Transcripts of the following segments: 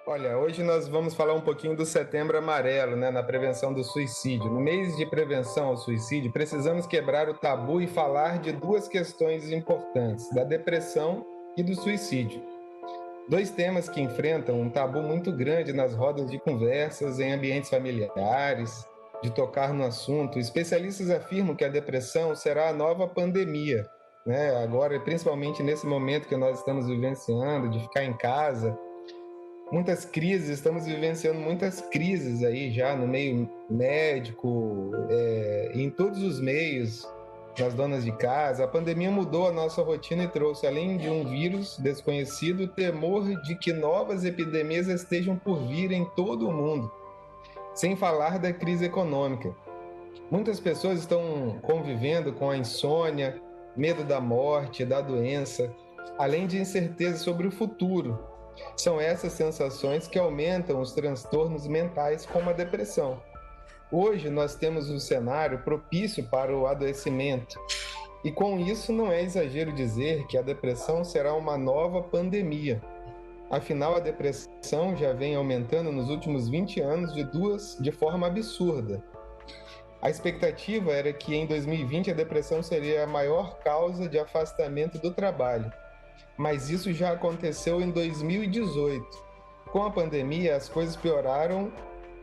Olha, hoje nós vamos falar um pouquinho do Setembro Amarelo, né, na prevenção do suicídio. No mês de prevenção ao suicídio, precisamos quebrar o tabu e falar de duas questões importantes: da depressão e do suicídio. Dois temas que enfrentam um tabu muito grande nas rodas de conversas, em ambientes familiares, de tocar no assunto. Especialistas afirmam que a depressão será a nova pandemia, né? Agora, principalmente nesse momento que nós estamos vivenciando, de ficar em casa, muitas crises, estamos vivenciando muitas crises aí já no meio médico, em todos os meios, nas donas de casa. A pandemia mudou a nossa rotina e trouxe, além de um vírus desconhecido, o temor de que novas epidemias estejam por vir em todo o mundo, sem falar da crise econômica. Muitas pessoas estão convivendo com a insônia, medo da morte, da doença, além de incerteza sobre o futuro. São essas sensações que aumentam os transtornos mentais, como a depressão. Hoje nós temos um cenário propício para o adoecimento, e com isso não é exagero dizer que a depressão será uma nova pandemia. Afinal, a depressão já vem aumentando nos últimos 20 anos de forma absurda. A expectativa era que em 2020 a depressão seria a maior causa de afastamento do trabalho, mas isso já aconteceu em 2018. Com a pandemia, as coisas pioraram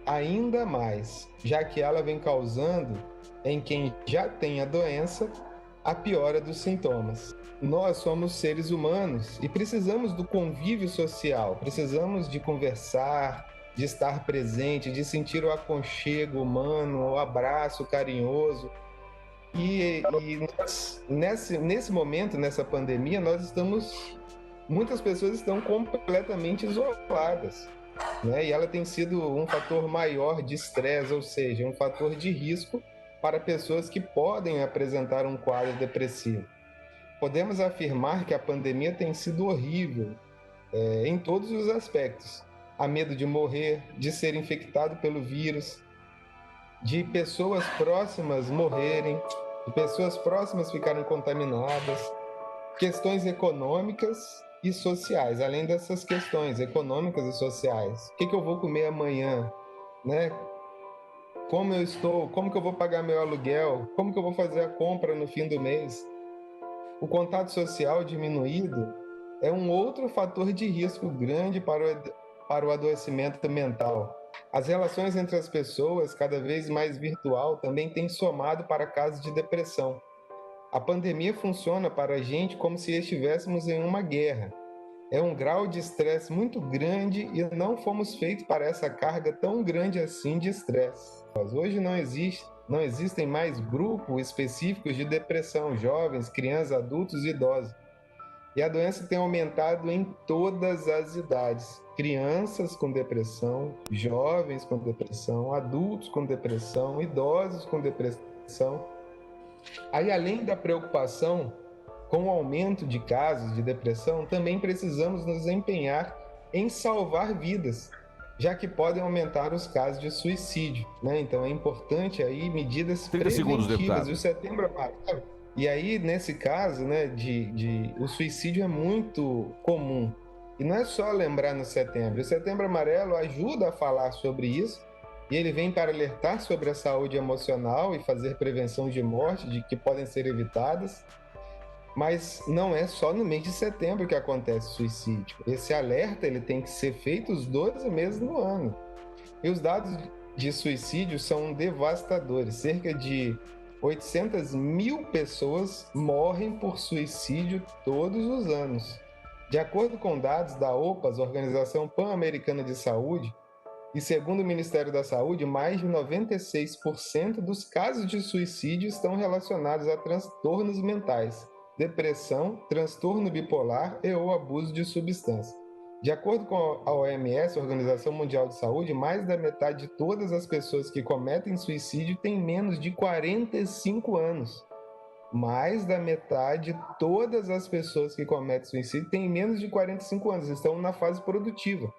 ainda mais, já que ela vem causando, em quem já tem a doença, a piora dos sintomas. Nós somos seres humanos e precisamos do convívio social, precisamos de conversar, de estar presente, de sentir o aconchego humano, o abraço carinhoso. Nesse momento, nessa pandemia, muitas pessoas estão completamente isoladas, né? E ela tem sido um fator maior de estresse, ou seja, um fator de risco para pessoas que podem apresentar um quadro depressivo. Podemos afirmar que a pandemia tem sido horrível, em todos os aspectos. Há medo de morrer, de ser infectado pelo vírus, de pessoas próximas morrerem, de pessoas próximas ficarem contaminadas, questões econômicas e sociais. Além dessas questões econômicas e sociais, o que eu vou comer amanhã, né? Como eu estou, como que eu vou pagar meu aluguel, como que eu vou fazer a compra no fim do mês. O contato social diminuído é um outro fator de risco grande para o adoecimento mental. As relações entre as pessoas, cada vez mais virtual, também têm somado para casos de depressão. A pandemia funciona para a gente como se estivéssemos em uma guerra. É um grau de estresse muito grande e não fomos feitos para essa carga tão grande assim de estresse. Hoje não existem mais grupos específicos de depressão, jovens, crianças, adultos e idosos. E a doença tem aumentado em todas as idades. Crianças com depressão, jovens com depressão, adultos com depressão, idosos com depressão. Aí, além da preocupação com o aumento de casos de depressão, também precisamos nos empenhar em salvar vidas, já que podem aumentar os casos de suicídio, né? Então é importante aí medidas 30 segundos, preventivas. E deputado. o Setembro Amarelo, e aí nesse caso, né, o suicídio é muito comum. E não é só lembrar no setembro. O Setembro Amarelo ajuda a falar sobre isso, e ele vem para alertar sobre a saúde emocional e fazer prevenção de morte, de que podem ser evitadas. Mas não é só no mês de setembro que acontece o suicídio. Esse alerta ele tem que ser feito os 12 meses no ano. E os dados de suicídio são devastadores. Cerca de 800 mil pessoas morrem por suicídio todos os anos. De acordo com dados da OPAS, Organização Pan-Americana de Saúde, e segundo o Ministério da Saúde, mais de 96% dos casos de suicídio estão relacionados a transtornos mentais, depressão, transtorno bipolar e ou abuso de substância. De acordo com a OMS, Organização Mundial de Saúde, mais da metade de todas as pessoas que cometem suicídio têm menos de 45 anos. Mais da metade de todas as pessoas que cometem suicídio têm menos de 45 anos, estão na fase produtiva.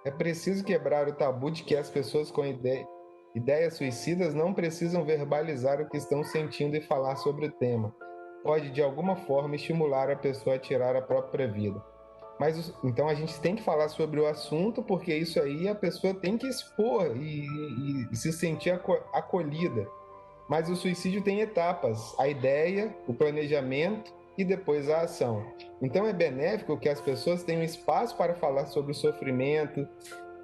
É preciso quebrar o tabu de que as pessoas com ideias suicidas não precisam verbalizar o que estão sentindo e falar sobre o tema. Pode, de alguma forma, estimular a pessoa a tirar a própria vida. Então a gente tem que falar sobre o assunto, porque isso aí a pessoa tem que expor e se sentir acolhida. Mas o suicídio tem etapas: a ideia, o planejamento e depois a ação. Então é benéfico que as pessoas tenham espaço para falar sobre o sofrimento.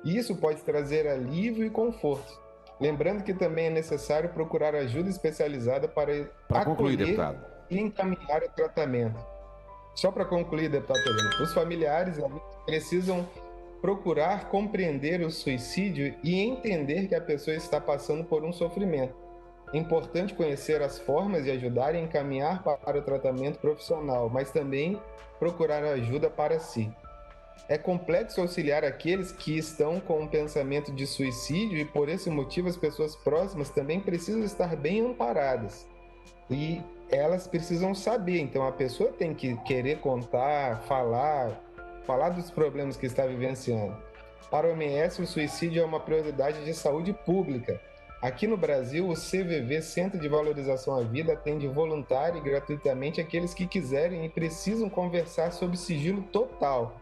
Isso pode trazer alívio e conforto. Lembrando que também é necessário procurar ajuda especializada para concluir, acolher deputado, e encaminhar o tratamento. Só para concluir, deputado Helena, os familiares precisam procurar compreender o suicídio e entender que a pessoa está passando por um sofrimento. É importante conhecer as formas de ajudar e encaminhar para o tratamento profissional, mas também procurar ajuda para si. É complexo auxiliar aqueles que estão com um pensamento de suicídio e, por esse motivo, as pessoas próximas também precisam estar bem amparadas. E elas precisam saber, então a pessoa tem que querer contar, falar dos problemas que está vivenciando. Para o OMS, o suicídio é uma prioridade de saúde pública. Aqui no Brasil, o CVV, Centro de Valorização à Vida, atende voluntário e gratuitamente aqueles que quiserem e precisam conversar sob sigilo total.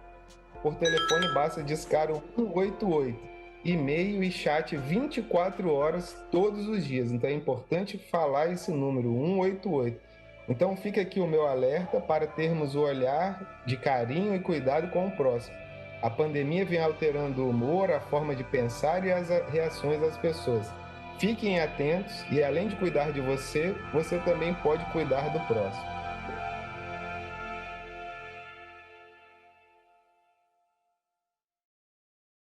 Por telefone, basta discar o 188, e-mail e chat 24 horas todos os dias. Então é importante falar esse número, 188. Então fica aqui o meu alerta para termos o olhar de carinho e cuidado com o próximo. A pandemia vem alterando o humor, a forma de pensar e as reações das pessoas. Fiquem atentos e, além de cuidar de você, você também pode cuidar do próximo.